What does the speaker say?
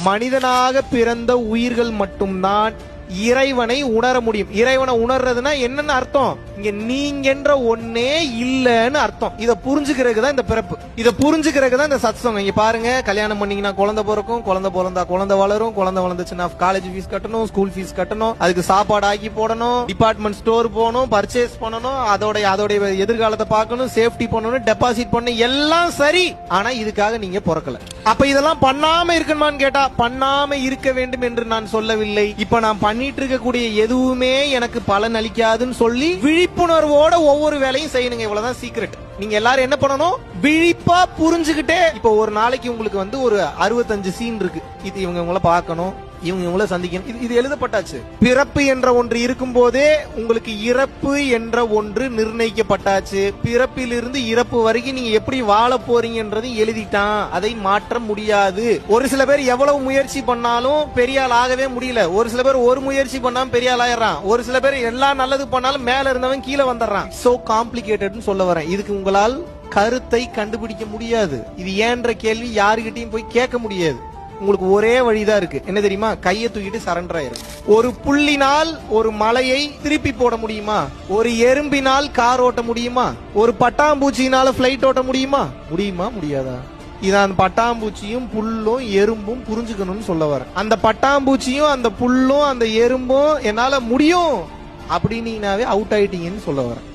மனிதனாக பிறந்த உயிர்கள் மட்டும்தான் இறைவனை உணர முடியும். இறைவனை உணர்றதுன்னா என்னன்னு அர்த்தம்? இங்க நீங்கன்ற ஒன்னே இல்லன்னு அர்த்தம். இத புரிஞ்சுக்கிறதுக்கு தான் இந்த பிறப்பு, இத புரிஞ்சுக்கிறதுக்கு தான் இந்த சத்சங்கம். இங்க பாருங்க, கல்யாணம் பண்ணீங்கன்னா குழந்தை பிறக்கும், குழந்தை பிறந்தா குழந்தை வளரும், குழந்தை வளர்ந்துச்சுன்னா காலேஜ் ஃபீஸ் கட்டணும், ஸ்கூல் ஃபீஸ் கட்டணும், அதுக்கு சாப்பாடு ஆக்கி போடணும், டிபார்ட்மெண்ட் ஸ்டோர் போகணும், பர்ச்சேஸ் பண்ணணும், அதோட எதிர்காலத்தை பார்க்கணும், சேஃப்டி பண்ணணும், டெபாசிட் பண்ணணும், எல்லாம் சரி. ஆனா இதுக்காக நீங்க பிறக்கல. அப்ப இதெல்லாம் பண்ணாம இருக்கணுமான்னு கேட்டா பண்ணாம இருக்க வேண்டும் என்று நான் சொல்லவில்லை. இப்ப நான் பண்ணிட்டு இருக்கக்கூடிய எதுவுமே எனக்கு பலன் அளிக்காதுன்னு சொல்லி விழிப்புணர்வோட ஒவ்வொரு வேலையும் செய்யணுங்க. இவ்வளவுதான் சீக்ரெட். நீங்க எல்லாரும் என்ன பண்ணணும்? விழிப்பா புரிஞ்சுக்கிட்டே. இப்ப ஒரு நாளைக்கு உங்களுக்கு ஒரு 65 சீன் இருக்கு. இது இவங்களை பார்க்கணும், இவங்களை சந்திக்கணும், இது எழுதப்பட்டாச்சு. பிறப்பு என்ற ஒன்று இருக்கும் போதே உங்களுக்கு இறப்பு என்ற ஒன்று நிர்ணயிக்கப்பட்டாச்சு. பிறப்பிலிருந்து இறப்பு வரைக்கும் நீங்க எப்படி வாழ போறீங்கன்றது எழுதிட்டான். அதை மாற்ற முடியாது. ஒரு சில பேர் எவ்வளவு முயற்சி பண்ணாலும் பெரிய ஆள் ஆகவே முடியல. ஒரு சில பேர் ஒரு முயற்சி பண்ணாம பெரிய ஆள் ஆயிடுறான். ஒரு சில பேர் எல்லா நல்லது பண்ணாலும் மேல இருந்தவன் கீழே வந்துடுறான். சோ காம்ப்ளிகேட்டட்னு சொல்ல வரேன். இதுக்கு உங்களால் கருத்தை கண்டுபிடிக்க முடியாது. இது ஏன்ற கேள்வி யாருகிட்டையும் போய் கேட்க முடியாது. உங்களுக்கு ஒரே வழிதான் இருக்கு. என்ன தெரியுமா? கையை தூக்கிட்டு சரண்டர் ஆயிரும். ஒரு புள்ளினால் ஒரு மலையை திருப்பி போட முடியுமா? ஒரு எறும்பினால் கார் ஓட்ட முடியுமா? ஒரு பட்டாம்பூச்சியினால பிளைட் ஓட்ட முடியுமா? முடியாதா? இதான் பட்டாம்பூச்சியும் புல்லும் எறும்பும் புரிஞ்சுக்கணும்னு சொல்ல வரேன். அந்த பட்டாம்பூச்சியும் அந்த புல்லும் அந்த எறும்பும் என்னால முடியும் அப்படின்னீங்கனாவே அவுட் ஆயிட்டீங்கன்னு சொல்ல வரேன்.